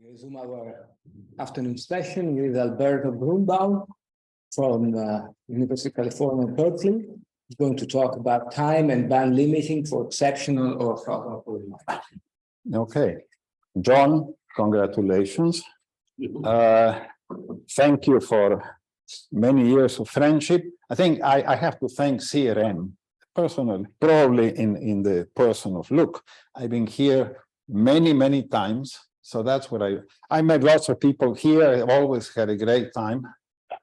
We resume our afternoon session with Alberto Grünbaum from University of California, Berkeley. He's going to talk about time and band limiting for exceptional orthogonal polynomials. Okay. John, congratulations. Thank you for many years of friendship. I think I have to thank CRM personally, probably in the person of Luke. I've been here many times. So that's what I met lots of people here. I always had a great time.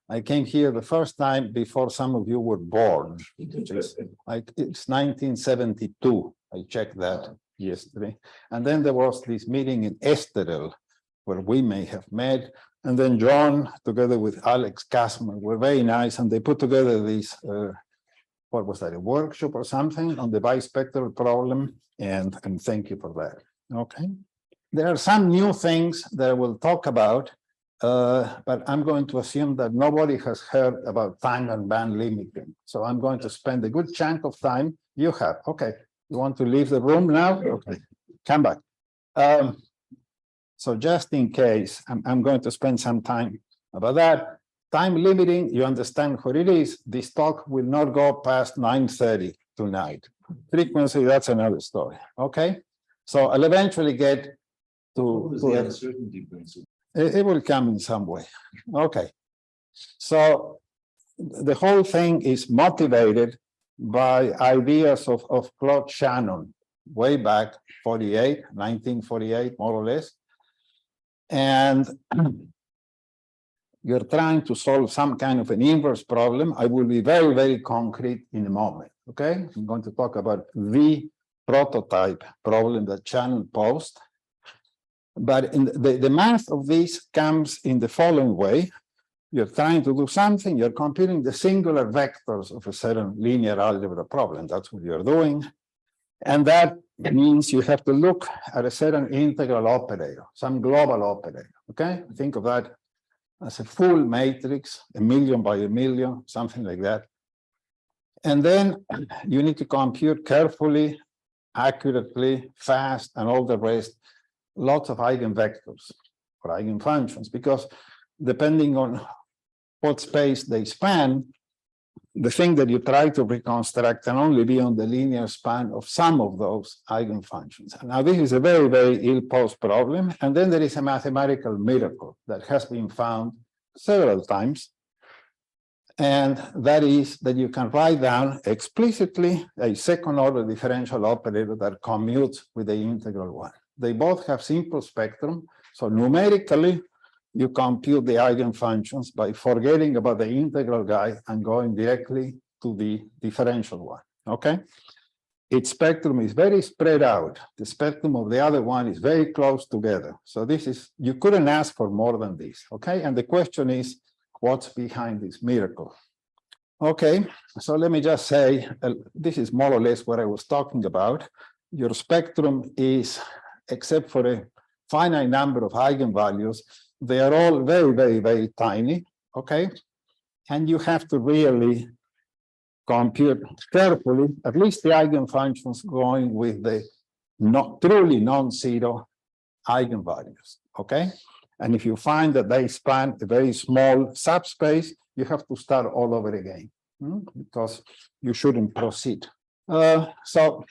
I came here the first time before some of you were born. It's 1972. I checked that yesterday. And then there was this meeting in Estoril where we may have met. And then John, together with Alex Kasman, were very nice. And they put together this, what was that, a workshop or something on the bispectral problem. And thank you for that. Okay. There are some new things that I will talk about, but I'm going to assume that nobody has heard about time and band limiting. So I'm going to spend a good chunk of time. You have. Okay. You want to leave the room now? Okay. Come back. So just in case, I'm going to spend some time about that. Time limiting, you understand what it is. This talk will not go past 9:30 tonight. Frequency, that's another story. Okay. So I'll eventually get to the uncertainty principle. It will come in some way. Okay. So the whole thing is motivated by ideas of Claude Shannon way back 1948, more or less. And you're trying to solve some kind of an inverse problem. I will be very concrete in a moment. Okay. I'm going to talk about the prototype problem that Shannon posed. But in the math of this comes in the following way. You're trying to do something, you're computing the singular vectors of a certain linear algebra problem. That's what you're doing. And that means you have to look at a certain integral operator, some global operator. Okay? Think of that as a full matrix, 1,000,000 by 1,000,000, something like that. And then you need to compute carefully, accurately, fast, and all the rest. Lots of eigenvectors or eigenfunctions, because depending on what space they span, the thing that you try to reconstruct can only be on the linear span of some of those eigenfunctions. Now, this is a very ill-posed problem, and then there is a mathematical miracle that has been found several times, and that is that you can write down explicitly a second-order differential operator that commutes with the integral one. They both have simple spectrum, so numerically, you compute the eigenfunctions by forgetting about the integral guy and going directly to the differential one, okay? Its spectrum is very spread out. The spectrum of the other one is very close together. So this is, you couldn't ask for more than this, okay? And the question is, what's behind this miracle? Okay, so let me just say, this is more or less what I was talking about. Your spectrum is, except for a finite number of eigenvalues, they are all very tiny, okay? And you have to really compute carefully, at least the eigenfunctions going with the truly non-zero eigenvalues, okay? And if you find that they span a very small subspace, you have to start all over again, because you shouldn't proceed. So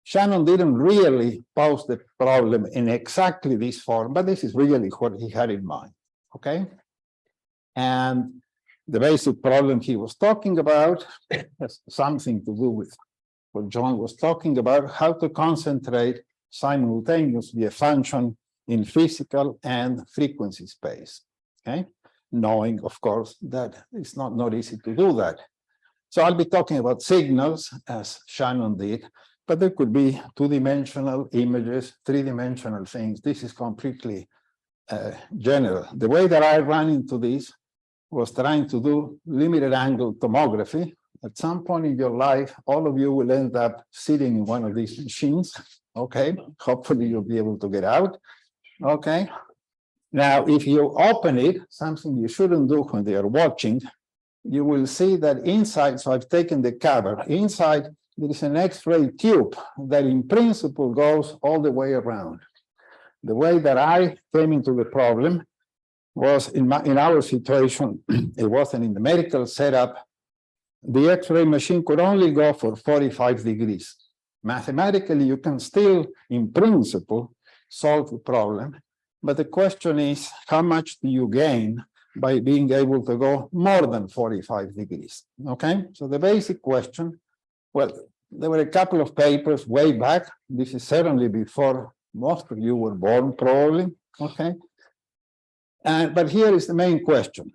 Shannon didn't really pose the problem in exactly this form, but this is really what he had in mind, okay? And the basic problem he was talking about has something to do with what John was talking about, how to concentrate simultaneously a function in physical and frequency space, okay? Knowing, of course, that it's not easy to do that. So I'll be talking about signals, as Shannon did, but there could be two-dimensional images, three-dimensional things. This is completely general. The way that I ran into this was trying to do limited angle tomography. At some point in your life, all of you will end up sitting in one of these machines, okay? Hopefully you'll be able to get out, okay? Now, if you open it, something you shouldn't do when they are watching, you will see that inside, so I've taken the cover, inside there is an X-ray tube that in principle goes all the way around. The way that I came into the problem was in our situation, it wasn't in the medical setup. The X-ray machine could only go for 45 degrees. Mathematically, you can still, in principle, solve the problem. But the question is, how much do you gain by being able to go more than 45 degrees? Okay, so the basic question, well, there were a couple of papers way back. This is certainly before most of you were born, probably. Okay. But here is the main question.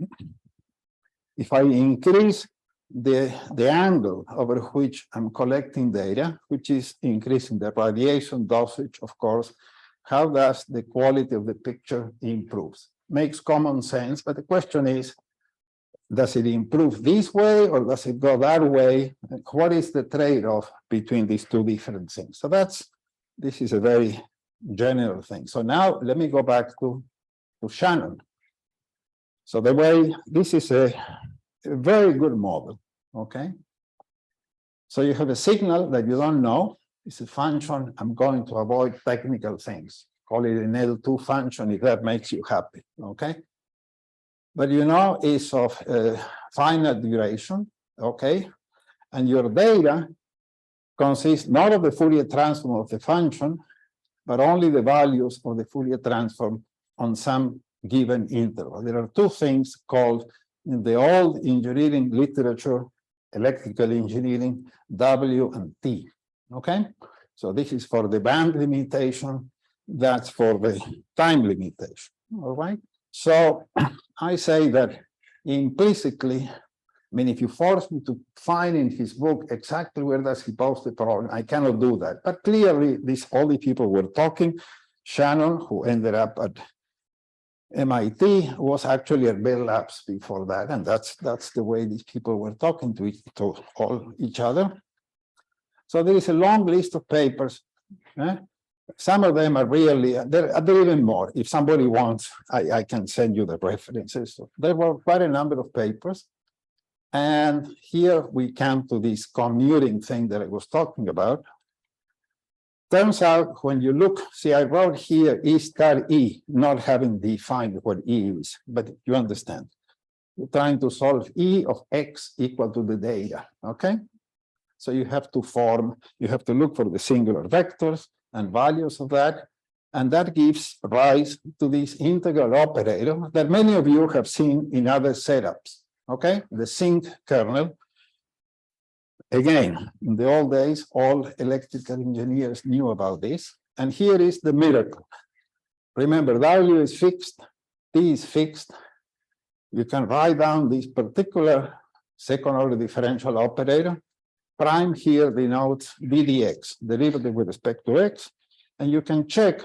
If I increase the angle over which I'm collecting data, which is increasing the radiation dosage, of course, how does the quality of the picture improve? Makes common sense, but the question is, does it improve this way or does it go that way? What is the trade-off between these two different things? So this is a very general thing. So now let me go back to Shannon. So the way, this is a very good model, okay? So you have a signal that you don't know. It's a function. I'm going to avoid technical things. Call it an L2 function if that makes you happy, okay? But you know it's of finite duration, okay? And your data consists not of the Fourier transform of the function, but only the values of the Fourier transform on some given interval. There are two things called in the old engineering literature, electrical engineering, W and T, okay? So this is for the band limitation, that's for the time limitation, all right? So I say that implicitly, I mean, if you force me to find in his book exactly where does he pose the problem, I cannot do that. But clearly, all the people were talking. Shannon, who ended up at MIT, was actually at Bell Labs before that, and that's the way these people were talking to each other. So there is a long list of papers. Some of them are really, there are even more. If somebody wants, I can send you the references. So there were quite a number of papers. And here we come to this commuting thing that I was talking about. Turns out when you look, see, I wrote here E star E, not having defined what E is, but you understand. You're trying to solve E of X equal to the data, okay? So you have to look for the singular vectors and values of that, and that gives rise to this integral operator that many of you have seen in other setups, okay? The sinc kernel. Again, in the old days, all electrical engineers knew about this, and here is the miracle. Remember, W is fixed, T is fixed. You can write down this particular second-order differential operator. Prime here denotes ddx, derivative with respect to x, and you can check.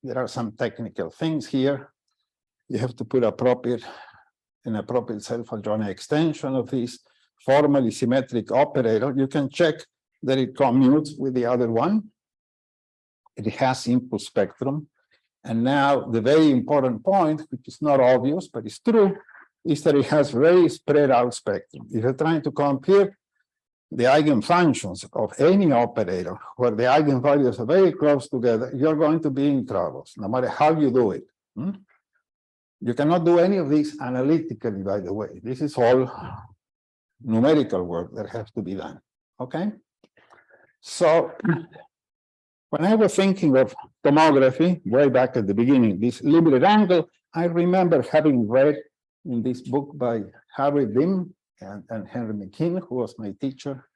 There are some technical things here. You have to put an appropriate self-adjoining extension of this formally symmetric operator. You can check that it commutes with the other one. It has input spectrum. And now the very important point, which is not obvious, but it's true, is that it has very spread out spectrum. If you're trying to compare the eigenfunctions of any operator where the eigenvalues are very close together, you're going to be in trouble, no matter how you do it. You cannot do any of this analytically, by the way. This is all numerical work that has to be done, okay? So when I was thinking of tomography, way back at the beginning, this limited angle, I remember having read in this book by Harry and Henry McKean, who was my teacher,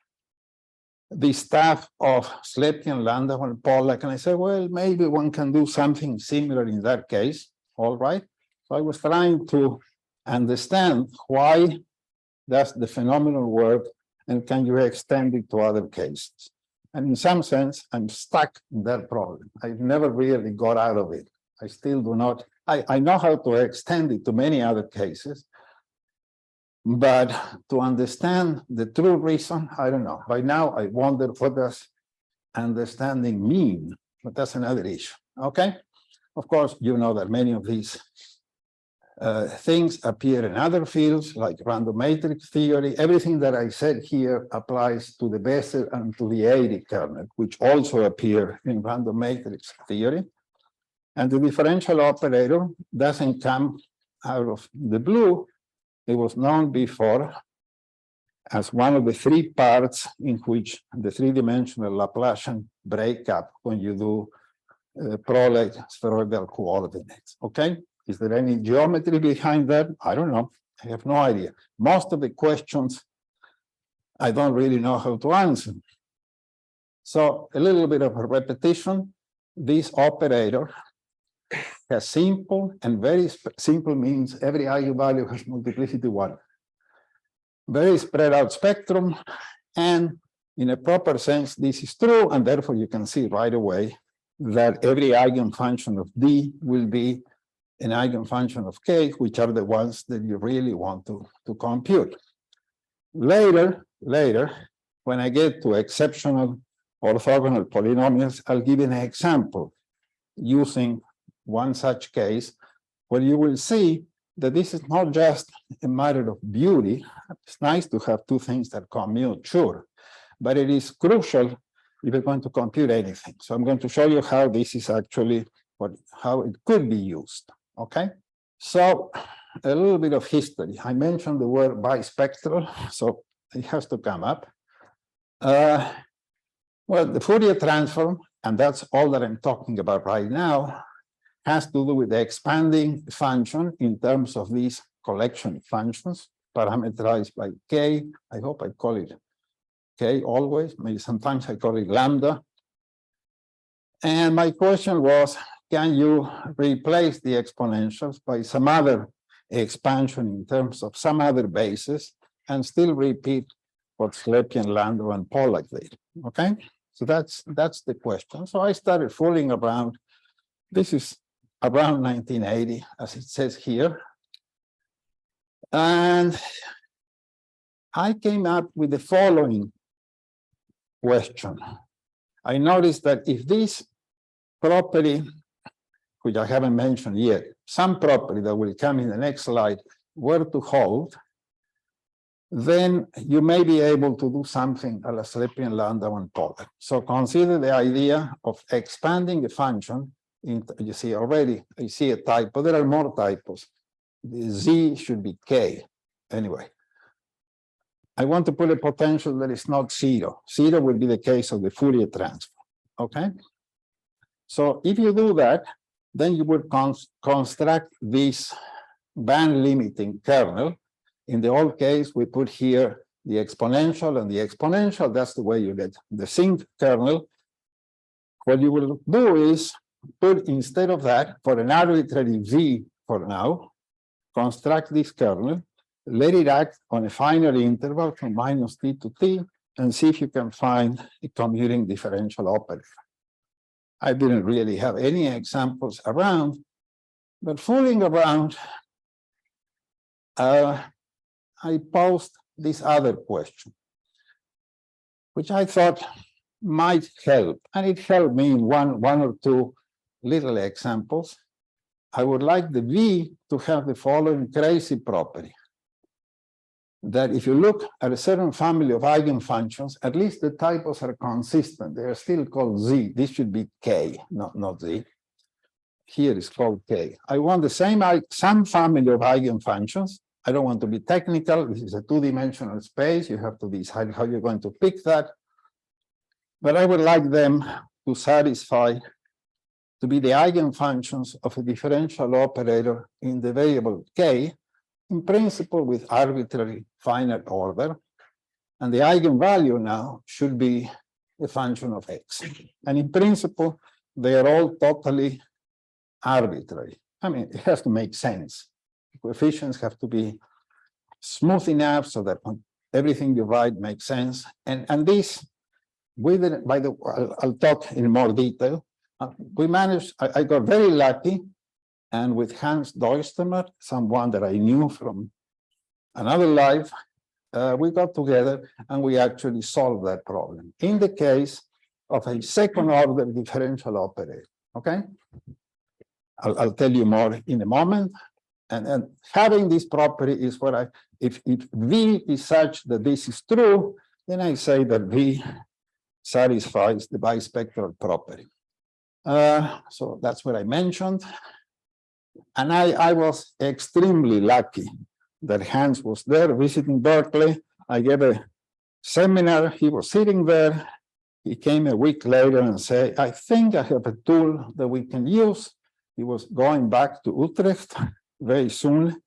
the stuff of Slepian, Landau and Pollak, and I said, well, maybe one can do something similar in that case, all right? So I was trying to understand why does the phenomenon work, and can you extend it to other cases? And in some sense, I'm stuck in that problem. I've never really got out of it. I still do not. I know how to extend it to many other cases, but to understand the true reason, I don't know. By now, I wonder what does understanding mean, but that's another issue, okay? Of course, you know that many of these things appear in other fields, like random matrix theory. Everything that I said here applies to the Bethe and to the A kernel, which also appear in random matrix theory. And the differential operator doesn't come out of the blue. It was known before as one of the three parts in which the three-dimensional Laplacian break up when you do prolate spheroidal coordinates. Okay? Is there any geometry behind that? I don't know. I have no idea. Most of the questions I don't really know how to answer. So a little bit of a repetition. This operator has simple, and very simple means every eigenvalue has multiplicity 1. Very spread out spectrum, and in a proper sense, this is true, and therefore you can see right away that every eigenfunction of D will be an eigenfunction of K, which are the ones that you really want to compute. Later, when I get to exceptional orthogonal polynomials, I'll give you an example using one such case where you will see that this is not just a matter of beauty. It's nice to have two things that commute, sure, but it is crucial if you're going to compute anything. So I'm going to show you how this is actually how it could be used. Okay, so a little bit of history. I mentioned the word bispectral, so it has to come up. Well, the Fourier transform, and that's all that I'm talking about right now, has to do with the expanding function in terms of these collection functions parameterized by K. I hope I call it K always. Maybe sometimes I call it lambda. And my question was, can you replace the exponentials by some other expansion in terms of some other basis and still repeat what Slepian, Landau, and Pollak did? Okay, so that's the question. So I started fooling around. This is around 1980, as it says here. And I came up with the following question. I noticed that if this property, which I haven't mentioned yet, some property that will come in the next slide, were to hold, then you may be able to do something a la Slepian, Landau, and Pollak. So consider the idea of expanding a function. You see already, I see a typo. There are more typos. The Z should be K. Anyway, I want to put a potential that is not zero. Zero will be the case of the Fourier transform. Okay? So if you do that, then you would construct this band limiting kernel. In the old case, we put here the exponential and the exponential. That's the way you get the synced kernel. What you will do is put, instead of that, for an arbitrary V for now, construct this kernel, let it act on a finite interval from -t to t, and see if you can find a commuting differential operator. I didn't really have any examples around, but fooling around, I posed this other question, which I thought might help, and it helped me in one or two little examples. I would like the V to have the following crazy property, that if you look at a certain family of eigenfunctions, at least the typos are consistent. They are still called Z. This should be K, not Z. Here is called K. I want the some family of eigenfunctions. I don't want to be technical. This is a two-dimensional space. You have to decide how you're going to pick that. But I would like them to satisfy, to be the eigenfunctions of a differential operator in the variable K, in principle with arbitrary finite order. And the eigenvalue now should be a function of X. And in principle, they are all totally arbitrary. I mean, it has to make sense. Coefficients have to be smooth enough so that everything you write makes sense. And this, I'll talk in more detail. We managed, I got very lucky, and with Hans Doistemer, someone that I knew from another life, we got together and we actually solved that problem in the case of a second order differential operator. Okay? I'll tell you more in a moment. And having this property is what if V is such that this is true, then I say that V satisfies the bispectral property. So that's what I mentioned. And I was extremely lucky that Hans was there visiting Berkeley. I gave a seminar, he was sitting there. He came a week later and said, I think I have a tool that we can use. He was going back to Utrecht very soon.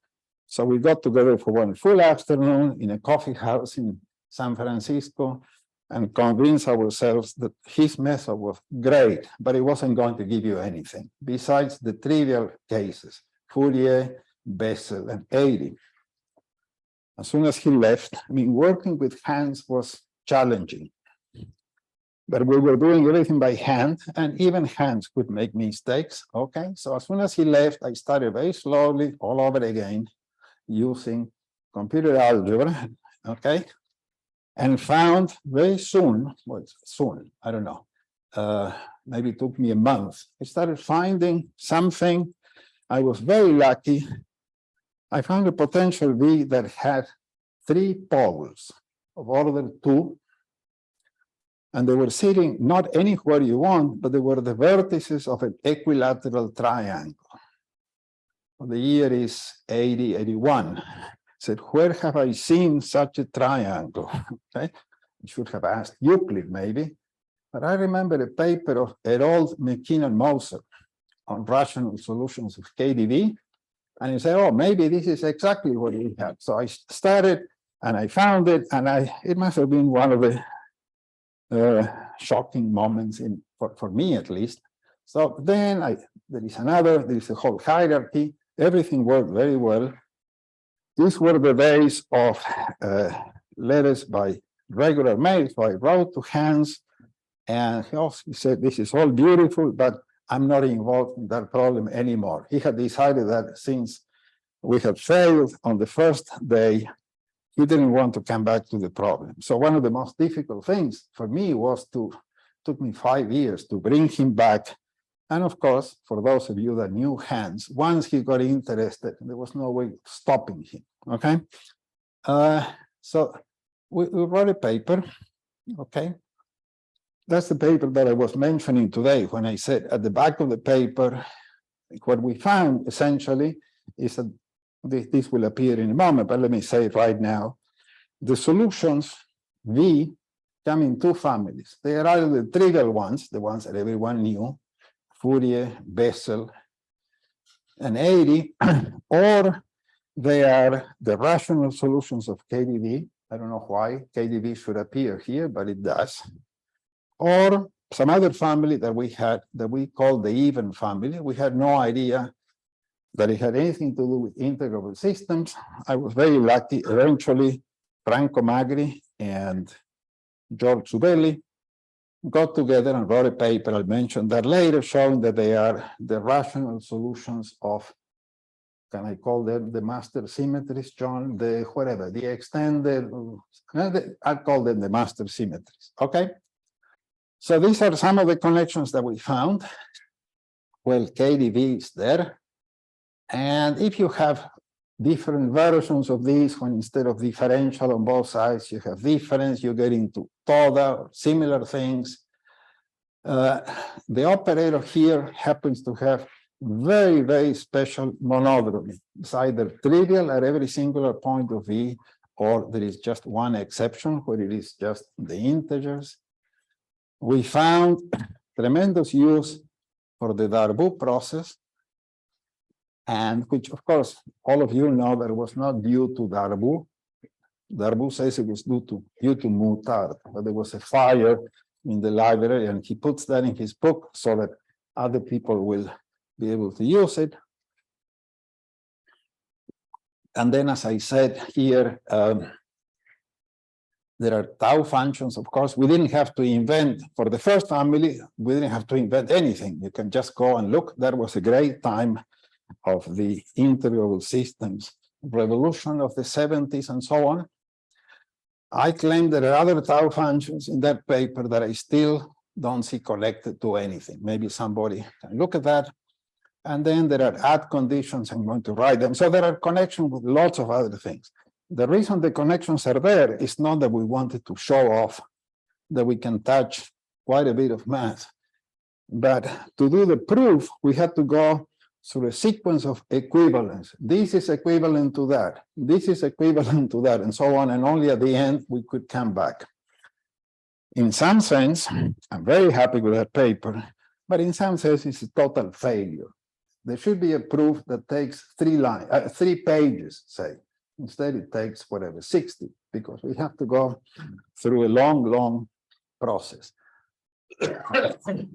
So we got together for one full afternoon in a coffee house in San Francisco and convinced ourselves that his method was great, but it wasn't going to give you anything besides the trivial cases, Fourier, Bessel, and A. As soon as he left, I mean, working with Hans was challenging. But we were doing everything by hand, and even Hans could make mistakes. Okay, so as soon as he left, I started very slowly all over again using computer algebra, okay, and found very soon, well, soon, I don't know, maybe it took me a month. I started finding something. I was very lucky. I found a potential V that had 3 poles of order 2. And they were sitting not anywhere you want, but they were the vertices of an equilateral triangle. Well, the year is 81. I said, where have I seen such a triangle? Okay, I should have asked Euclid maybe, but I remember a paper of Herold, McKinnon, Moser on rational solutions of KdV, and I said, oh, maybe this is exactly what we have. So I started and I found it, and it must have been one of the shocking moments for me at least. So then there is a whole hierarchy. Everything worked very well. These were the days of letters by regular mail. So I wrote to Hans, and he said, this is all beautiful, but I'm not involved in that problem anymore. He had decided that since we had failed on the first day, he didn't want to come back to the problem. So one of the most difficult things for me took me 5 years to bring him back. And of course, for those of you that knew Hans, once he got interested, there was no way of stopping him, okay? So we wrote a paper, okay? That's the paper that I was mentioning today when I said at the back of the paper, what we found essentially is that this will appear in a moment, but let me say it right now. The solutions V come in 2 families. They are either the trivial ones, the ones that everyone knew, Fourier, Bessel, and A, or they are the rational solutions of KdV. I don't know why KdV should appear here, but it does. Or some other family that we had that we called the even family. We had no idea that it had anything to do with integrable systems. I was very lucky. Eventually, Franco Magri and George Zubelli got together and wrote a paper, I'll mention that later, showing that they are the rational solutions of, can I call them the master symmetries, John? The whatever, the extended, I call them the master symmetries, okay? So these are some of the connections that we found. Well, KdV is there. And if you have different versions of these, when instead of differential on both sides, you have difference, you get into toda or similar things. The operator here happens to have very, very special monodromy. It's either trivial at every singular point of V, or there is just one exception where it is just the integers. We found tremendous use for the Darboux process, and which, of course, all of you know that it was not due to Darboux. Darboux says it was due to Moutard, but there was a fire in the library, and he puts that in his book so that other people will be able to use it. And then, as I said here, there are tau functions. Of course, we didn't have to invent, for the first family, we didn't have to invent anything. You can just go and look. That was a great time of the integrable systems revolution of the 70s and so on. I claim there are other tau functions in that paper that I still don't see connected to anything. Maybe somebody can look at that. And then there are add conditions. I'm going to write them. So there are connections with lots of other things. The reason the connections are there is not that we wanted to show off that we can touch quite a bit of math. But to do the proof, we had to go through a sequence of equivalence. This is equivalent to that. This is equivalent to that, and so on. And only at the end, we could come back. In some sense, I'm very happy with that paper, but in some sense, it's a total failure. There should be a proof that takes 3 pages, say. Instead, it takes whatever, 60, because we have to go through a long, long process. Actually,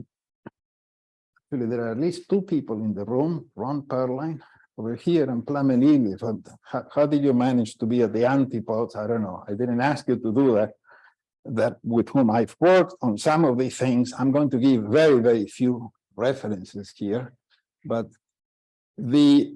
there are at least 2 people in the room, Ron Perline over here and Iliev. How did you manage to be at the antipodes? I don't know. I didn't ask you to do that. That with whom I've worked on some of these things. I'm going to give very, very few references here, but this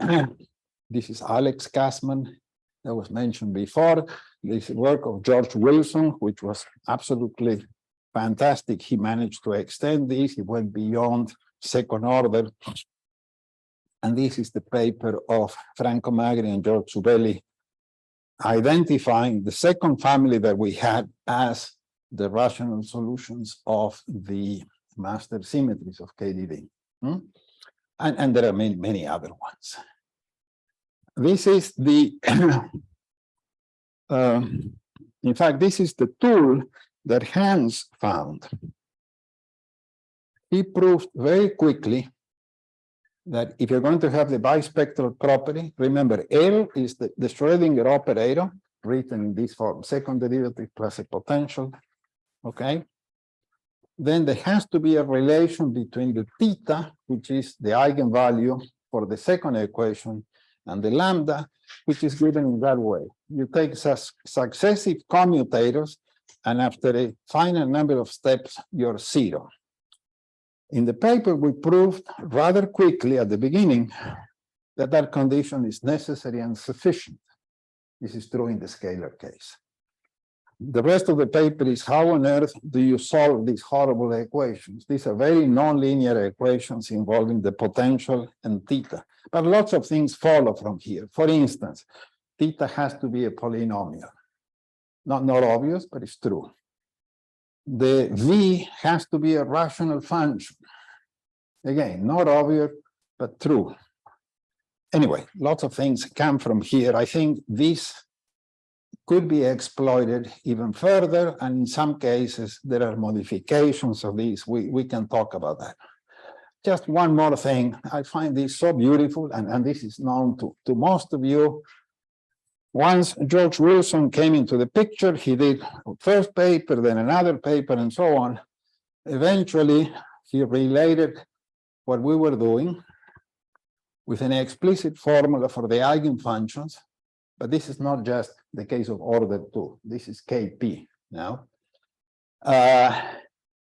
is Alex Kasman that was mentioned before. This work of George Wilson, which was absolutely fantastic. He managed to extend this. He went beyond second order. And this is the paper of Franco Magri and George Subelli, identifying the second family that we had as the rational solutions of the master symmetries of KdV. And there are many, many other ones. This is the, in fact, this is the tool that Hans found. He proved very quickly that if you're going to have the bispectral property, remember, L is the Schrödinger operator, written in this form, second derivative plus a potential, okay? Then there has to be a relation between the theta, which is the eigenvalue for the second equation, and the lambda, which is given in that way. You take successive commutators, and after a finite number of steps, you're 0. In the paper, we proved rather quickly at the beginning that that condition is necessary and sufficient. This is true in the scalar case. The rest of the paper is how on earth do you solve these horrible equations? These are very nonlinear equations involving the potential and theta. But lots of things follow from here. For instance, theta has to be a polynomial. Not obvious, but it's true. The V has to be a rational function. Again, not obvious, but true. Anyway, lots of things come from here. I think this could be exploited even further, and in some cases, there are modifications of these. We can talk about that. Just one more thing. I find this so beautiful, and this is known to most of you. Once George Wilson came into the picture, he did a first paper, then another paper, and so on. Eventually, he related what we were doing with an explicit formula for the eigenfunctions, but this is not just the case of order 2. This is Kp now,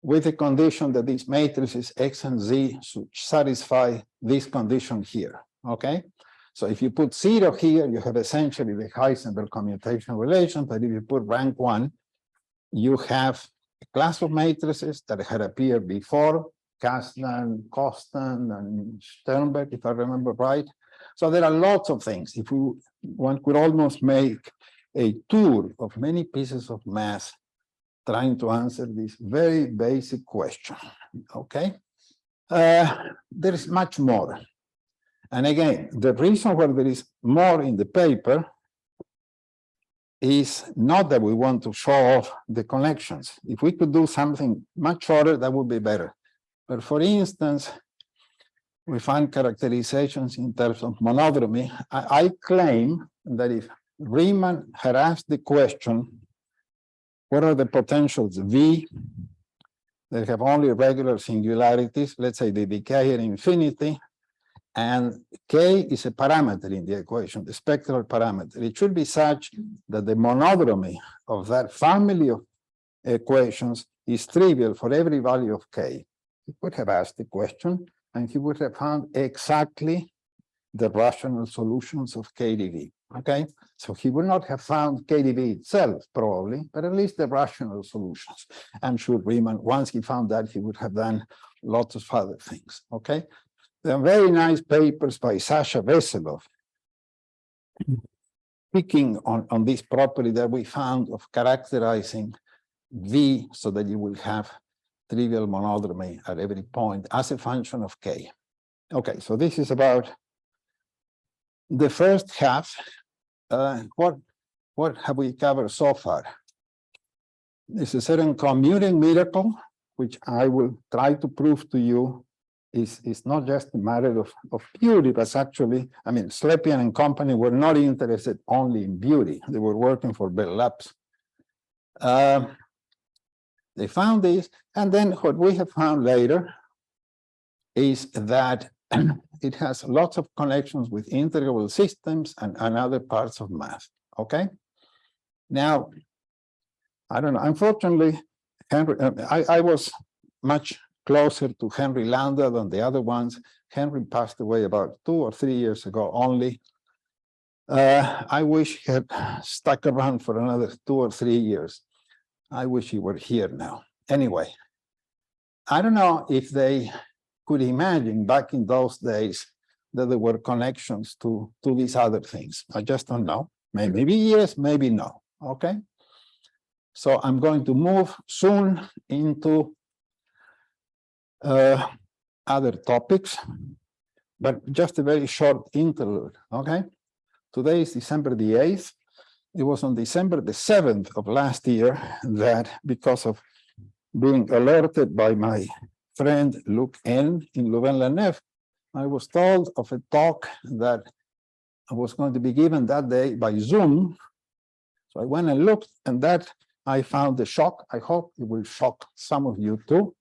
with the condition that these matrices X and Z should satisfy this condition here, okay? So if you put 0 here, you have essentially the Heisenberg commutation relation, but if you put rank 1, you have a class of matrices that had appeared before, Kasdan, Kostan, and Sternberg, if I remember right. So there are lots of things. If one could almost make a tour of many pieces of math trying to answer this very basic question, okay? There is much more. And again, the reason why there is more in the paper is not that we want to show off the connections. If we could do something much shorter, that would be better. But for instance, we find characterizations in terms of monodromy. I claim that if Riemann had asked the question, what are the potentials V that have only regular singularities, let's say they decay at infinity, and K is a parameter in the equation, the spectral parameter. It should be such that the monodromy of that family of equations is trivial for every value of K. He would have asked the question, and he would have found exactly the rational solutions of KdV, okay? So he would not have found KdV itself, probably, but at least the rational solutions. I'm sure Riemann, once he found that, he would have done lots of other things, okay? There are very nice papers by Sasha Veselov picking on this property that we found of characterizing V so that you will have trivial monodromy at every point as a function of k. Okay, so this is about the first half. What have we covered so far? There's a certain commuting miracle, which I will try to prove to you is not just a matter of beauty, but actually, I mean, Slepian and company were not interested only in beauty. They were working for Bell Labs. They found this, and then what we have found later is that it has lots of connections with integrable systems and other parts of math, okay? Now, I don't know, unfortunately, I was much closer to Henry Landau than the other ones. Henry passed away about 2 or 3 years ago only. I wish he had stuck around for another 2 or 3 years. I wish he were here now. Anyway, I don't know if they could imagine back in those days that there were connections to these other things. I just don't know. Maybe yes, maybe no. Okay. So I'm going to move soon into other topics, but just a very short interlude. Okay. Today is December the 8th. It was on December the 7th of last year that, because of being alerted by my friend Luc N in Louvain la Neuve, I was told of a talk that was going to be given that day by Zoom. So I went and looked, and that I found a shock. I hope it will shock some of you too.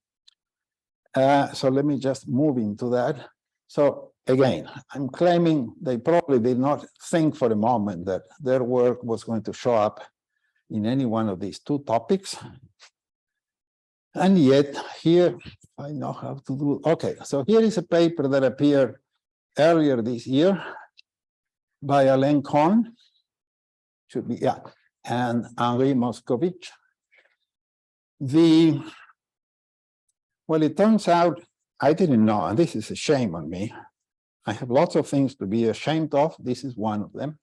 So let me just move into that. So again, I'm claiming they probably did not think for a moment that their work was going to show up in any one of these two topics. And yet here, I know how to do. Okay, so here is a paper that appeared earlier this year by Alain Cohn, should be, yeah, and Henri Moscovitch. Well, it turns out I didn't know, and this is a shame on me. I have lots of things to be ashamed of. This is one of them.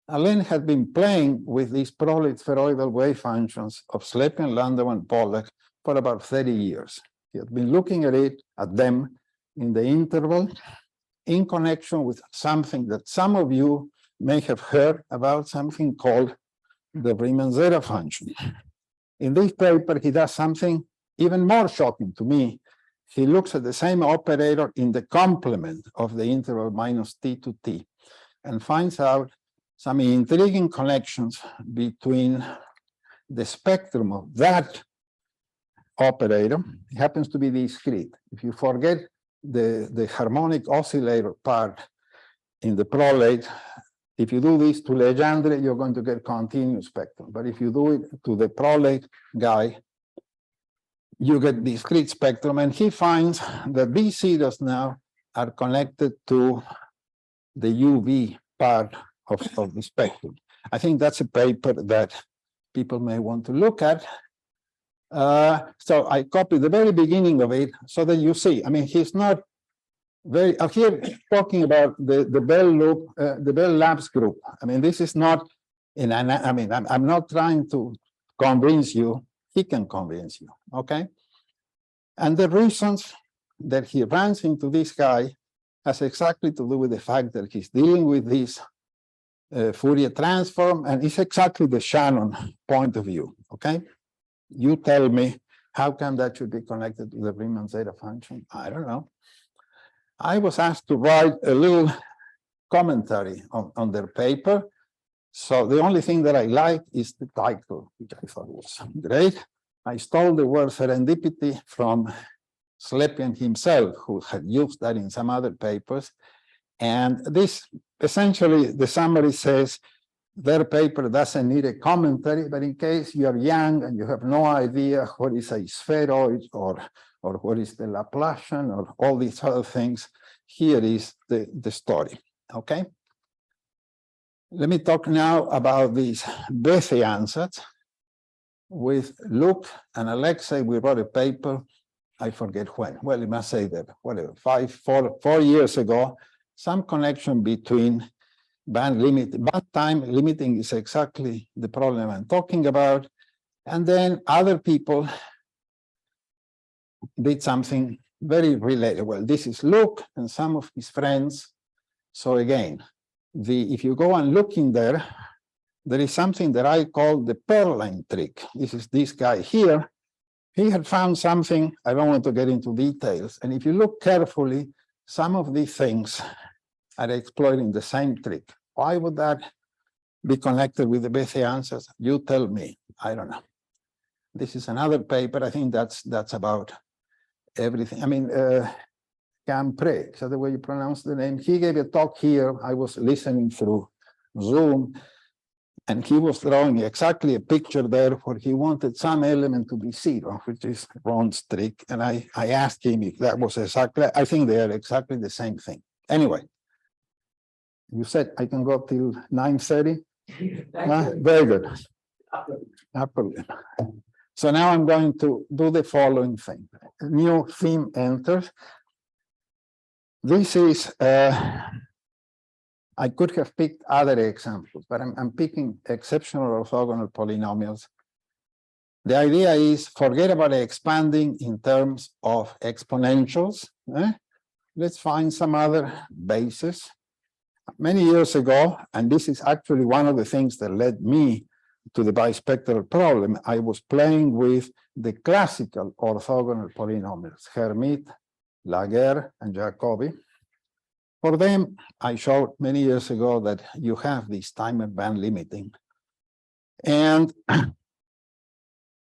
Alain had been playing with these prolate spheroidal wave functions of Slepian, Landau, and Pollak for about 30 years. He had been looking at them in the interval in connection with something that some of you may have heard about, something called the Riemann-Zeta function. In this paper, he does something even more shocking to me. He looks at the same operator in the complement of the interval minus t to t and finds out some intriguing connections between the spectrum of that operator. It happens to be discrete. If you forget the harmonic oscillator part in the prolate, if you do this to Legendre, you're going to get continuous spectrum. But if you do it to the prolate guy, you get discrete spectrum. And he finds that these zetas now are connected to the UV part of the spectrum. I think that's a paper that people may want to look at. So I copied the very beginning of it so that you see. I mean, he's not very here talking about the Bell loop, the Bell Labs group. I mean, this is not I'm not trying to convince you. He can convince you, okay? And the reasons that he runs into this guy has exactly to do with the fact that he's dealing with this Fourier transform, and it's exactly the Shannon point of view, okay? You tell me, how come that should be connected to the Riemann-Zeta function? I don't know. I was asked to write a little commentary on their paper. So the only thing that I like is the title, which I thought was great. I stole the word serendipity from Slepian himself, who had used that in some other papers. And this, essentially, the summary says, their paper doesn't need a commentary, but in case you are young and you have no idea what is a spheroid or what is the Laplacian or all these other things, here is the story, okay? Let me talk now about this Bethe Ansatz. With Luke and Alexei, we wrote a paper, I forget when, well, you must say that, whatever, 4 years ago, some connection between band time limiting is exactly the problem I'm talking about. And then other people did something very related. Well, this is Luke and some of his friends. So again, if you go and look in there, there is something that I call the Perline trick. This is this guy here. He had found something, I don't want to get into details. And if you look carefully, some of these things are exploiting the same trick. Why would that be connected with the Bethe Ansatz? You tell me. I don't know. This is another paper. I think that's about everything. I mean, Campre, is that the way you pronounce the name? He gave a talk here. I was listening through Zoom, and he was drawing exactly a picture there where he wanted some element to be zero, which is Ron's trick. And I asked him if that was exactly, I think they are exactly the same thing. Anyway, you said I can go till 9:30? Very good. Absolutely. So now I'm going to do the following thing. A new theme enters. This is, I could have picked other examples, but I'm picking exceptional orthogonal polynomials. The idea is forget about expanding in terms of exponentials. Let's find some other basis. Many years ago, and this is actually one of the things that led me to the bispectral problem, I was playing with the classical orthogonal polynomials, Hermite, Laguerre, and Jacobi. For them, I showed many years ago that you have this time and band limiting. And there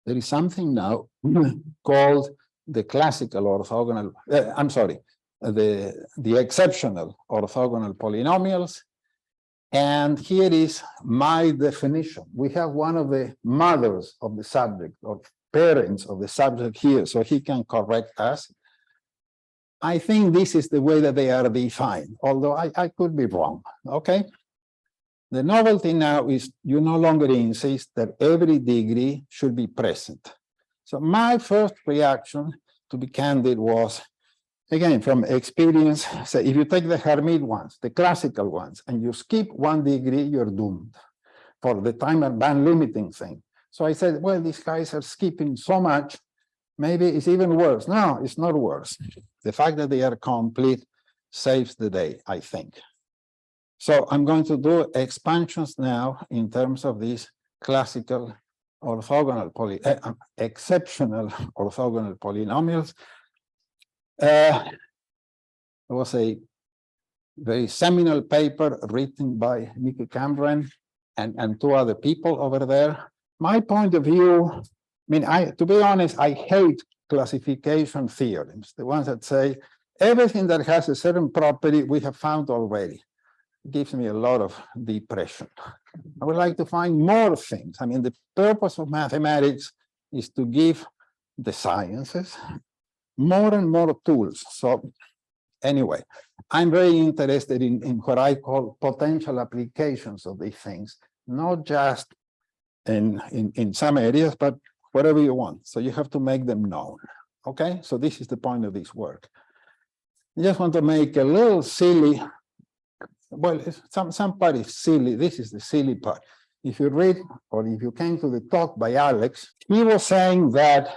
is something now called the classical orthogonal, the exceptional orthogonal polynomials. And here is my definition. We have one of the mothers of the subject, or parents of the subject here, so he can correct us. I think this is the way that they are defined, although I could be wrong, okay? The novelty now is you no longer insist that every degree should be present. So my first reaction, to be candid, was, again, from experience, say if you take the Hermite ones, the classical ones, and you skip 1 degree, you're doomed for the time and band limiting thing. So I said, well, these guys are skipping so much, maybe it's even worse. No, it's not worse. The fact that they are complete saves the day, I think. So I'm going to do expansions now in terms of these classical orthogonal exceptional orthogonal polynomials. There was a very seminal paper written by Nicky Cameron and 2 other people over there. My point of view, I mean, to be honest, I hate classification theorems, the ones that say everything that has a certain property we have found already. It gives me a lot of depression. I would like to find more things. I mean, the purpose of mathematics is to give the sciences more and more tools. So anyway, I'm very interested in what I call potential applications of these things, not just in some areas, but whatever you want. So you have to make them known. Okay, so this is the point of this work. I just want to make a little silly, well, some part is silly. This is the silly part. If you read, or if you came to the talk by Alex, he was saying that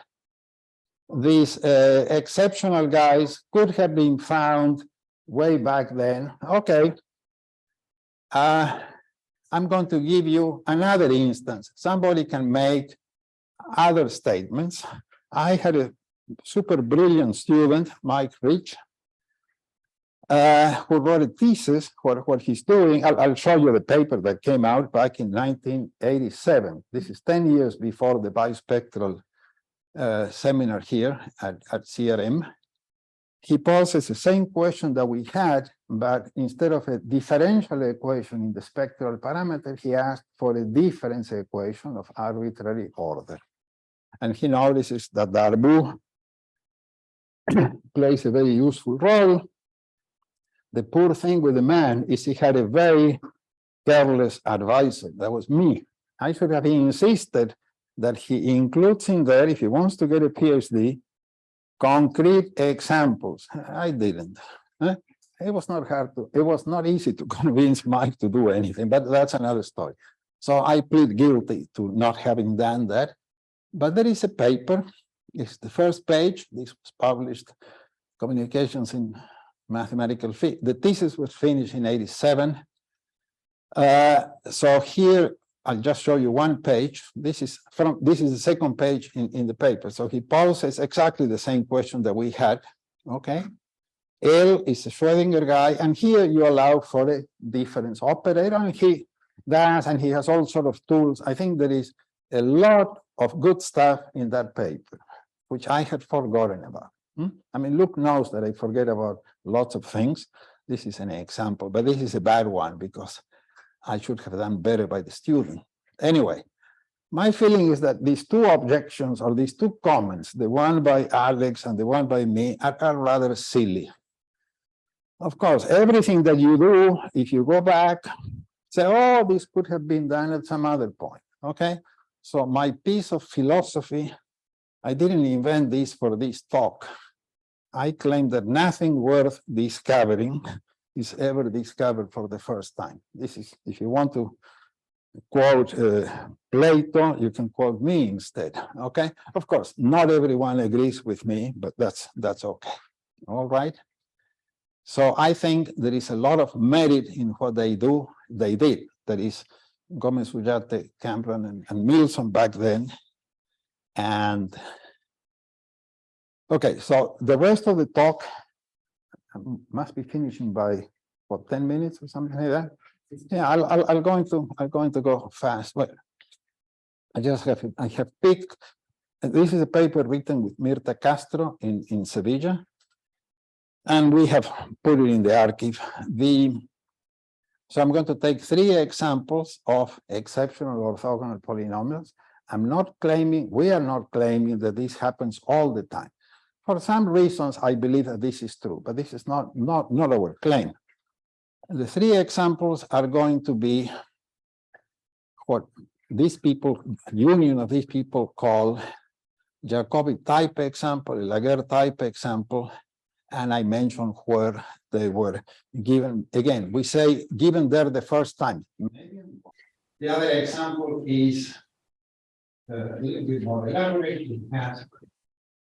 these exceptional guys could have been found way back then. Okay. I'm going to give you another instance. Somebody can make other statements. I had a super brilliant student, Mike Rich, who wrote a thesis for what he's doing. I'll show you the paper that came out back in 1987. This is 10 years before the bispectral seminar here at CRM. He poses the same question that we had, but instead of a differential equation in the spectral parameter, he asked for a difference equation of arbitrary order. And he notices that Darboux plays a very useful role. The poor thing with the man is he had a very careless advisor. That was me. I should have insisted that he includes in there, if he wants to get a PhD, concrete examples. I didn't. It was not hard to, it was not easy to convince Mike to do anything, but that's another story. So I plead guilty to not having done that. But there is a paper It's the first page. This was published, Communications in Mathematical Physics. The thesis was finished in '87. So here, I'll just show you one page. This is the second page in the paper. So he poses exactly the same question that we had. Okay. L is a Schrödinger guy, and here you allow for a difference operator, and he does, and he has all sort of tools. I think there is a lot of good stuff in that paper, which I had forgotten about. I mean, Luke knows that I forget about lots of things. This is an example, but this is a bad one because I should have done better by the student. Anyway, my feeling is that these two objections or these two comments, the one by Alex and the one by me, are rather silly. Of course, everything that you do, if you go back, say, oh, this could have been done at some other point, okay? So my piece of philosophy, I didn't invent this for this talk. I claim that nothing worth discovering is ever discovered for the first time. This is, if you want to quote Plato, you can quote me instead, okay? Of course, not everyone agrees with me, but that's okay, all right? So I think there is a lot of merit in what they did. That is Gomez Ullate, Cameron, and Milson back then. And okay, so the rest of the talk must be finishing by what, 10 minutes or something like that. Yeah, I'm going to go fast, but I have picked. This is a paper written with Mirta Castro in Sevilla. And we have put it in the archive. So I'm going to take 3 examples of exceptional orthogonal polynomials. We are not claiming that this happens all the time. For some reasons, I believe that this is true, but this is not our claim. The 3 examples are going to be what these people, union of these people, call Jacobi type example, Laguerre type example, and I mentioned where they were given. Again, we say given there the first time. The other example is a little bit more elaborate. It has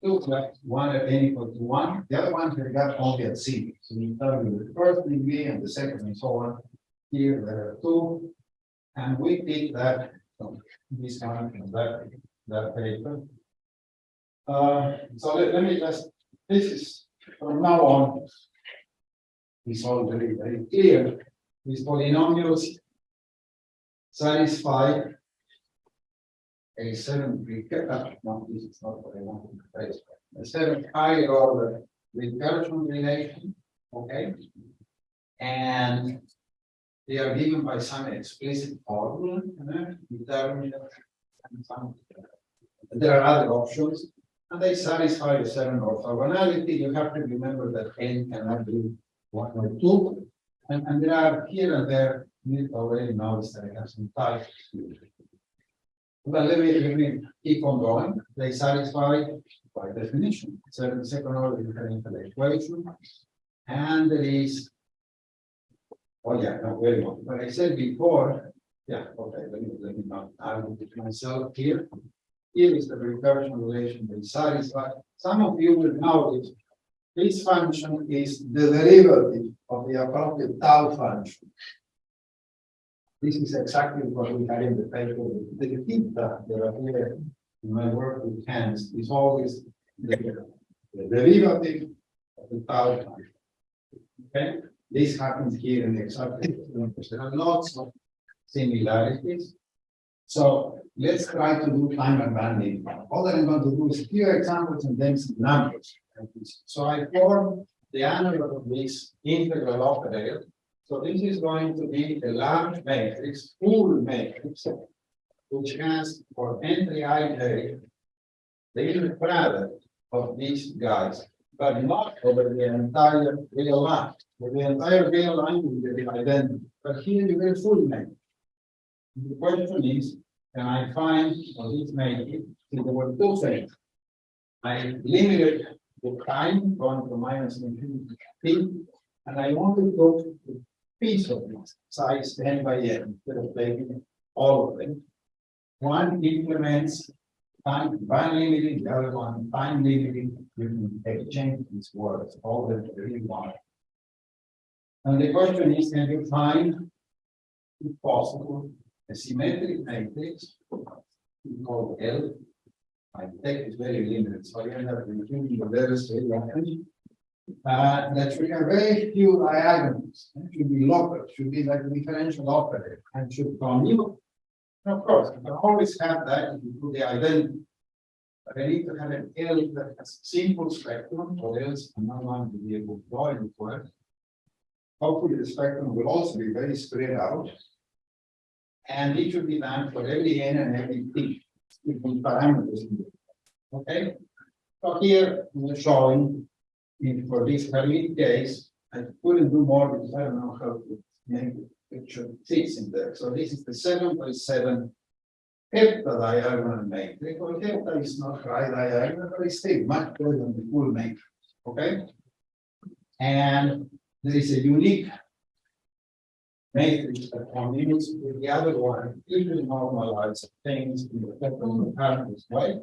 2 clefts, one at n equal to 1. The other one we got only at c. So we start with the first degree and the second and so on. Here there are 2. And we pick that from this one and that paper. So let me just, this is from now on, it's all very, very clear. These polynomials satisfy a certain no, this is not what I want to say. A certain higher order recursion relation, okay? And they are given by some explicit formula, determinant, and some. There are other options. And they satisfy a certain orthogonality. You have to remember that n cannot be 1 or 2. And there are here and there, you already noticed that I have some types. But let me keep on going. They satisfy, by definition, certain second order differential equation. And there is, oh yeah, no, very well. But I said before, yeah, okay, let me not argue with myself here. Here is the recursion relation they satisfy. Some of you will know this function is the derivative of the appropriate tau function. This is exactly what we had in the paper. The theta that appear in my work with hands is always the derivative of the tau function. Okay? This happens here in exactly. There are lots of similarities. So let's try to do time and banding. All that I'm going to do is few examples and then some numbers. So I form the analog of this integral operator. So this is going to be a large matrix, full matrix, which has for entry ij the inner product of these guys, but not over the entire real line. With the entire real line will be identical. But here you get full matrix. The question is, can I find this matrix? There were 2 things. I limited the time going from -infinity to t, and I wanted to go to the piece of this size n by n instead of taking all of them. One implements time limiting, the other one time limiting. You can exchange these words, all that you really want. And the question is, can you find, if possible, a symmetric matrix called L? My text is very limited, so I end up including the letters very often. That should have very few diagonals. It should be local, should be like a differential operator, and should commute. Of course, you can always have that if you do the identity. But I need to have an L that has simple spectrum, or else I'm not going to be able to draw it for it. Hopefully, the spectrum will also be very spread out. And it should be done for every n and every t. With parameters in there. Okay? So here we're showing for this Harnad case, I couldn't do more because I don't know how to make the picture fits in there. So this is the 7x7 heptadiagonal matrix. Well, hepta is not right diagonal, but it's still much better than the full matrix. Okay? And there is a unique matrix that commutes with the other one, even normalize things in the Harnad way.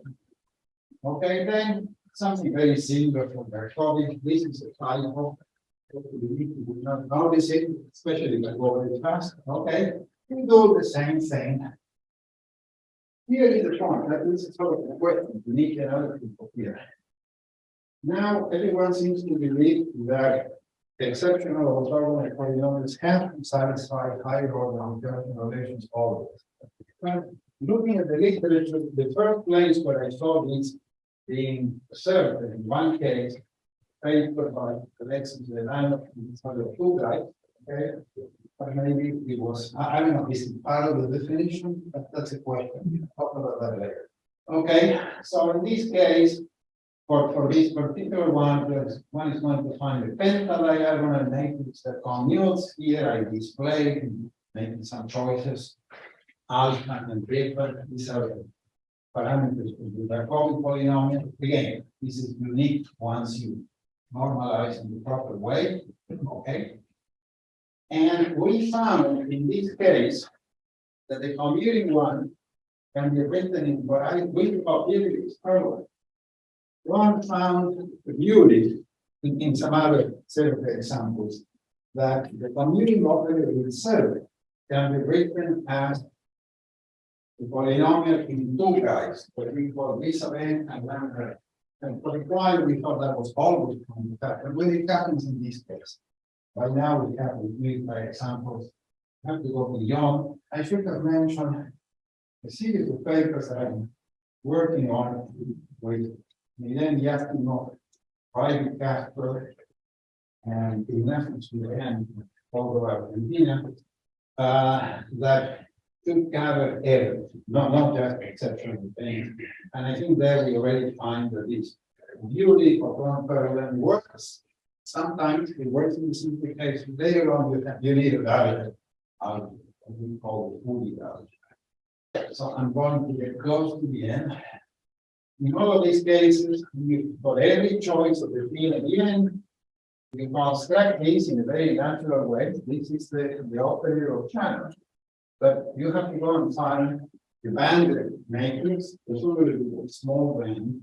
Okay, then something very similar for Markovic. This is a typo. You would not notice it, especially if I go very fast. Okay, we do the same thing. Here is the point. That is sort of a question. We need another people here. Now, everyone seems to believe that exceptional orthogonal polynomials have to satisfy higher order Hamiltonian relations always. But looking at the literature, the first place where I saw this being observed in one case, paper by Alexis Zhedanov and other two guys, okay? But maybe it was, I don't know, is it part of the definition? But that's a question. Talk about that later. Okay, so in this case, for this particular one is going to find a pentadiagonal matrix that commutes. Here I display making some choices, alpha and beta. These are the parameters of the Markovic polynomial. Again, this is unique once you normalize in the proper way. Okay. And we found in this case that the commuting one can be written in what I will call earlier. One found the beauty in some other set of examples that the commuting operator itself can be written as the polynomial in two guys, what we call this event and lambda. And for a while we thought that was always going to happen, but it happens in this case. Right now we have to by examples. I have to go beyond. I should have mentioned a series of papers that I'm working on with Vinet and Yakimov, private Casper, and in essence with M, although Argentina, that should cover errors, not just exceptional things. And I think there we already find that this beauty of one parallel works. Sometimes it works in the simplification. Later on, you need a value of what we call the Fourier value. So I'm going to get close to the end. In all of these cases, for every choice of the field again, we construct this in a very natural way. This is the operator of channel. But you have to go and find the banded matrix, presumably a small band,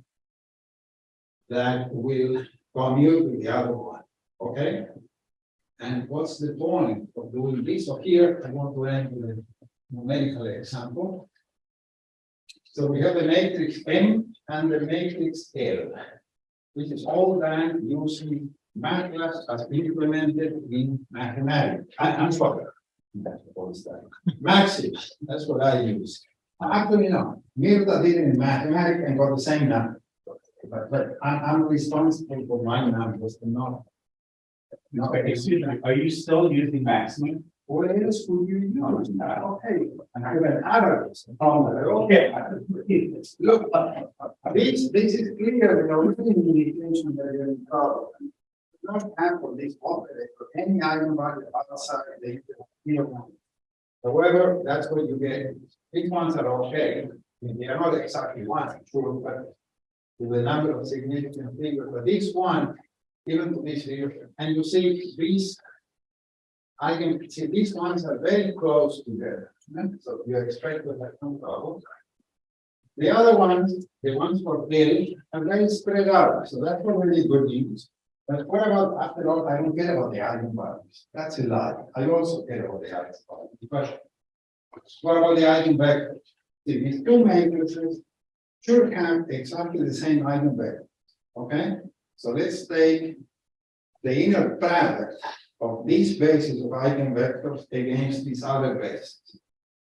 that will commute with the other one. Okay? And what's the point of doing this? So here I want to end with a numerical example. So we have the matrix M and the matrix L, which is all done using MATLAB as implemented in mathematics. I'm sorry. That's what it's like. Maxis, that's what I use. Actually, no. Mirta did it in mathematics and got the same number. But I'm responsible for my numbers and not. Excuse me, are you still using maximum? What else would you use? Okay. And I have an average. Okay. Look, this is clear. The original indication that you're in trouble. You don't have for this operator for any eigenvalue outside the field. However, that's what you get. These ones are okay. They are not exactly one, sure, but with a number of significant figures. But this one, even to this figure, and you see these, I can see these ones are very close together. So you expect to have some trouble. The other ones, the ones for L, are very spread out. So that's already good news. But what about, after all, I don't care about the eigenvalues. That's a lie. I also care about the eigenvalues. But what about the eigenvectors? These two matrices should have exactly the same eigenvector. Okay? So let's take the inner product of these bases of eigenvectors against these other bases.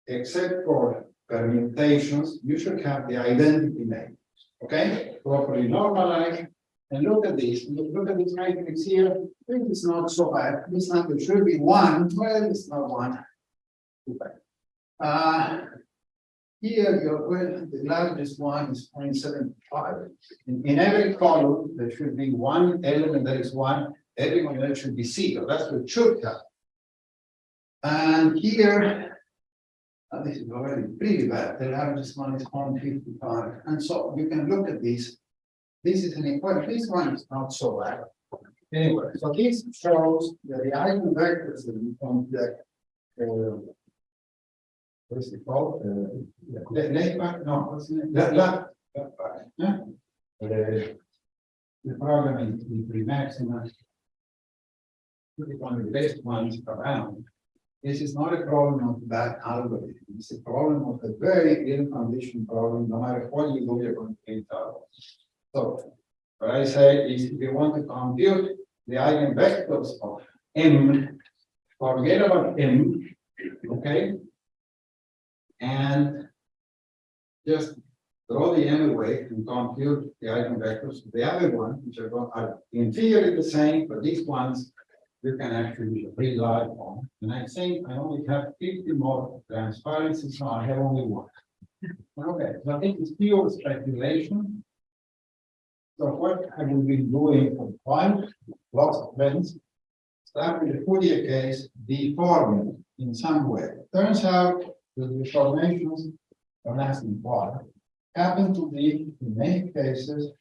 Except for permutations, you should have the identity matrix. Okay? Properly normalized. And look at this. Look at this matrix here. I think it's not so bad. This number should be 1. Well, it's not 1. Too bad. Here, well, the largest one is 0.75. In every column, there should be one element that is 1. Everyone else should be 0. That's what it should have. And here, this is already pretty bad. The largest one is 0.55. And so you can look at this. This is an equation. This one is not so bad. Anyway, so this shows that the eigenvectors that we compute. What is it called? No, what's the name? The program is the maximum. One of the best ones around. This is not a problem of that algorithm. It's a problem of a very ill-conditioned problem. No matter what you do, you're going to get out. So, what I say is, if you want to compute the eigenvectors of M, forget about M, okay? And just throw the M away and compute the eigenvectors. The other ones, which are in theory the same, but these ones you can actually rely on. And I think I only have 50 more transparency, so I have only 1. Okay, so I think it's pure speculation. So what I will be doing for fun, lots of friends, start with the Fourier case, deforming in some way. Turns out the deformations are lasting far happen to be, in many cases,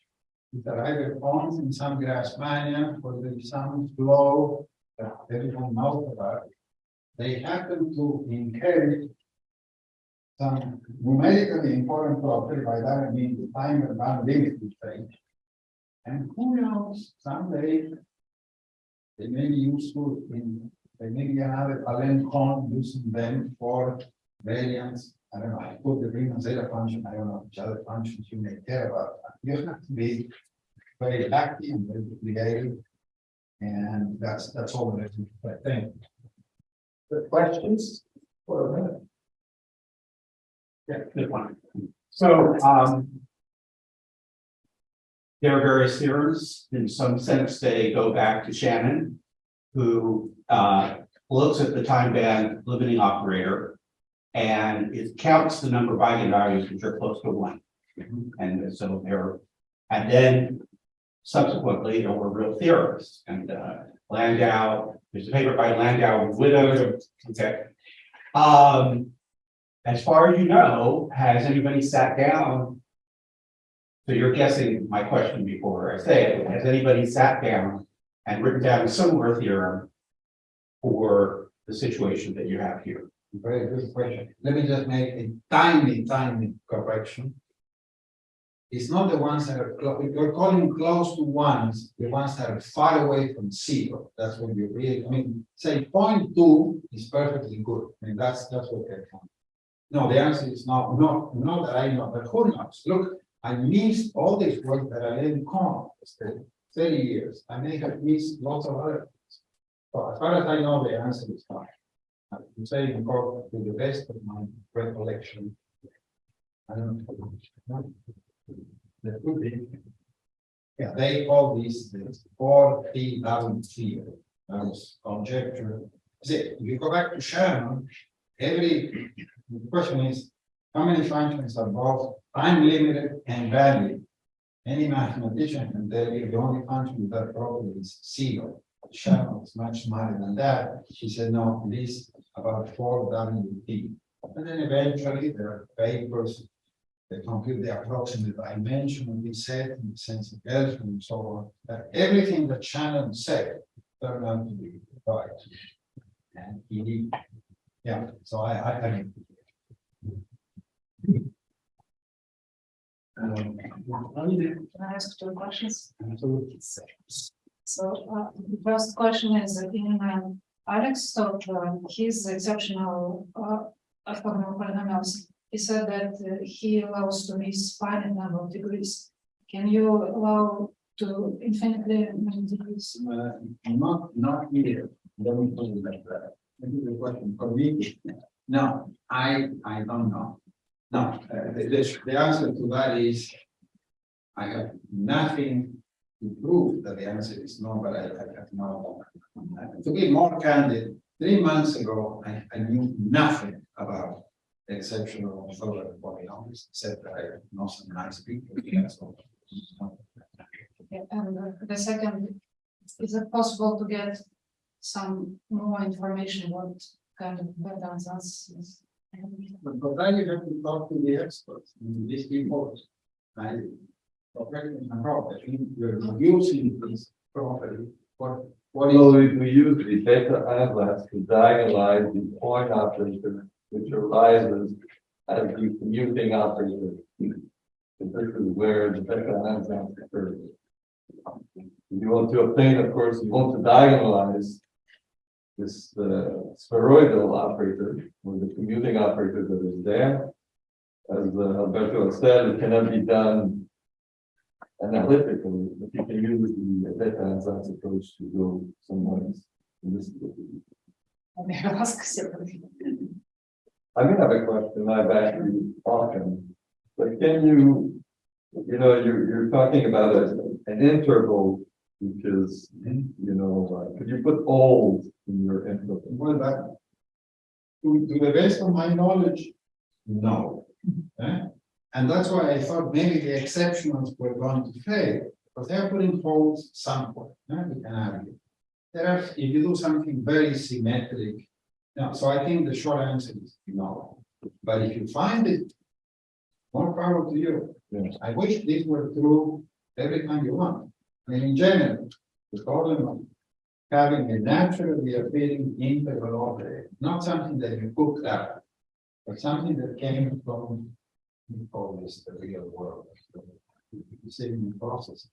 that are either formed in some Grassmannian or there is some flow that everyone knows about. They happen to inherit some numerically important property. By that I mean the time and bound limit change. And who knows, someday they may be useful in, there may be another Alen using them for variance. I don't know, I put the Riemann zeta function, I don't know which other functions you may care about. You have to be very lucky and very creative. And that's all that I think. The questions for a minute? Yeah, good one. So there are various theorems. In some sense, they go back to Shannon, who looks at the time band limiting operator, and it counts the number of eigenvalues which are close to 1. And so there, and then subsequently there were real theorists, and Landau. There's a paper by Landau and Widow. Okay. As far as you know, has anybody sat down? So you're guessing my question before I say it. Has anybody sat down and written down a similar theorem for the situation that you have here? Very good question. Let me just make a tiny correction. It's not the ones that are close. If you're calling close to ones, the ones that are far away from 0. That's when you really, I mean, say 0.2 is perfectly good. I mean, that's what they're found. No, the answer is no, not that I know, but who knows? Look, I missed all this work that I didn't come 30 years. I may have missed lots of other things. So as far as I know, the answer is fine. I'm saying according to the best of my recollection. I don't know. That could be. Yeah, they call this 4T theory. That was conjecture. See, if you go back to Shannon, the question is, how many functions are both time limited and value? Any mathematician can tell you the only function that probably is 0. Shannon was much smarter than that. She said, no, it is about 4WT. And then eventually there are papers that compute the approximate dimension of this set in the sense of Gelfand and so on. That everything that Shannon said turned out to be right. And he, yeah, so I I ask two questions? So the first question is in Alex taught his exceptional orthogonal polynomials. He said that he allows to be finite number of degrees. Can you allow to infinitely many degrees? Not here. Let me put it like that. Maybe the question for me. No, I don't know. No, the answer to that is I have nothing to prove that the answer is no, but I have no. To be more candid, 3 months ago, I knew nothing about exceptional orthogonal polynomials, except that I know some nice people. That's all. Okay, and the second, is it possible to get some more information what kind of Bethe Ansatz is? But then you have to talk to the experts, these people. I think you're using this property. What is we use the Bethe Ansatz to diagonalize the point operator, which arises as the commuting operator. And this is where the Bethe Ansatz occurs. If you want to obtain, of course, you want to diagonalize this spheroidal operator, or the commuting operator that is there. As Alberto said, it cannot be done analytically, but you can use the Bethe Ansatz approach to go somewhere. I may ask separately. I may have a question I've asked you often, but can you you're talking about an interval, which is, could you put old in your interval? well, that to the best of my knowledge, no. And that's why I thought maybe the exceptionals were going to fail, because they're putting holes somewhere. We can argue. If you do something very symmetric, so I think the short answer is no. But if you find it, more power to you. Yes. I wish this were true every time you want. I mean, in general, the problem of having a naturally appearing integral operator, not something that you cooked up, but something that came from, we call this the real world, the same process,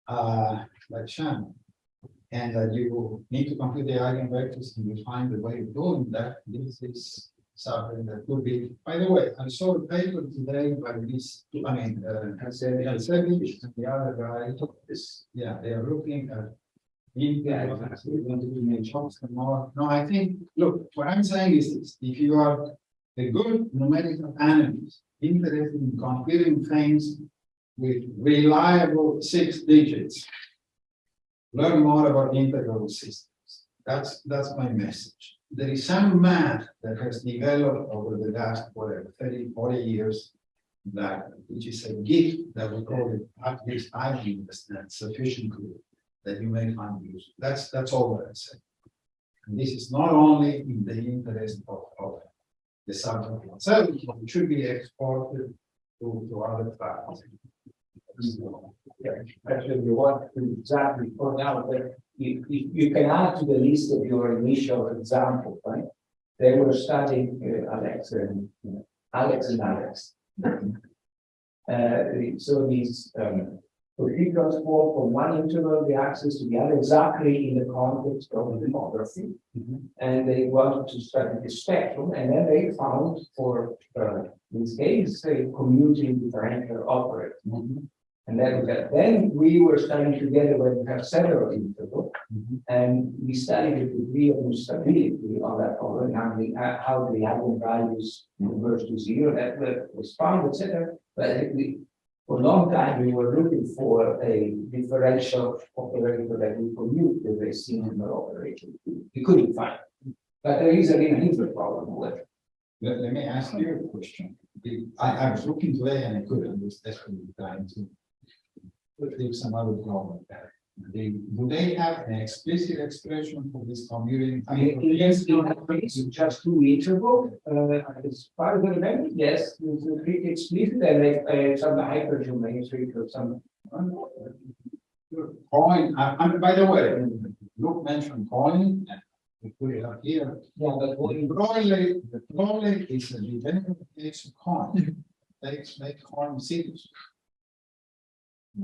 like Shannon, and that you need to compute the eigenvectors and you find a way of doing that. This is something that could be. By the way, I saw a paper today by this. Atelier and the other guy took this. Yeah, they are looking at. No, I think. Look, what I'm saying is this: if you are a good numerical analyst interested in computing things with reliable 6 digits, learn more about integral systems. That's my message. There is some math that has developed over the last, 30, 40 years, which is a gift that we call it, at least I understand sufficiently, that you may find useful. That's all that I say. And this is not only in the interest of the subject itself, but it should be exported to other files. Actually, you want to exactly point out that you can add to the list of your initial example, right? They were studying Alex and Alex. So these he transform from one interval reactions to the other exactly in the context of the demography. And they wanted to study the spectrum, and then they found for this case a commuting differential operator. And then we were studying together when we have several intervals, and we studied the degree of instability on that order, namely how the eigenvalues converge to 0, that was found, etc. But for a long time we were looking for a differential operator that would commute with a singular operator. We couldn't find it. But there is an infinite problem with it. Let me ask you a question. I was looking today and I couldn't. Was desperately trying to put some other problem there. Do they have an explicit expression for this commuting? Yes, just 2 intervals. As far as I remember, yes, it's pretty explicit, and some hypergeometric or some. Coin. By the way, Luke mentioned coin. We put it up here. Yeah, but The prolate is a identical case of coin. make Horn serious.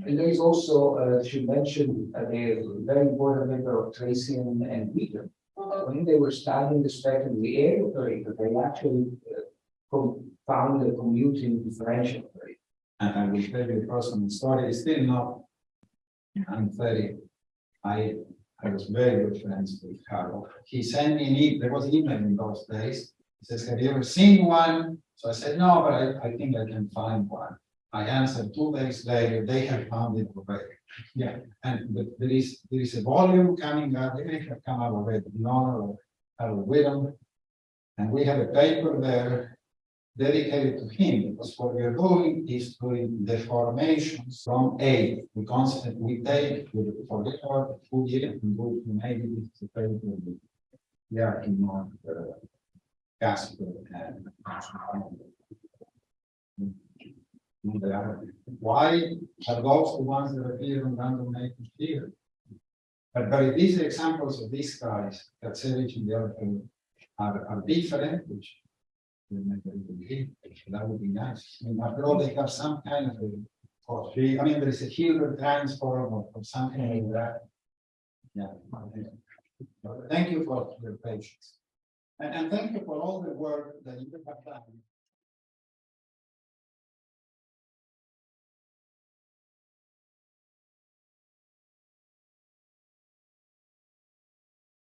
And there is also, should mention, a very important paper of Tracy and H. When they were studying the spectrum of the area operator, they actually found the commuting differential operator. And I will tell you a personal story. It's still not. I was very good friends with Carl. He sent me an email. There was email in those days. He says, "Have you ever seen one?" So I said, "No, but I think I can find one." I answered 2 days later, they have found it already. Yeah, but there is a volume coming out. They have come out already. No, Whittam, and we have a paper there dedicated to him, because what we are doing is doing deformations from A. We take, forget about Fourier, and go to maybe this is a paper with Yakimov, Casper, and why are those the ones that appear in random matrix here? But these examples of these guys, Katsevich and the other two, are different, which that would be nice. I mean, after all, they have some kind of I mean, there is a Hilbert transform or something like that. Yeah. Thank you for your patience. And thank you for all the work that you have done.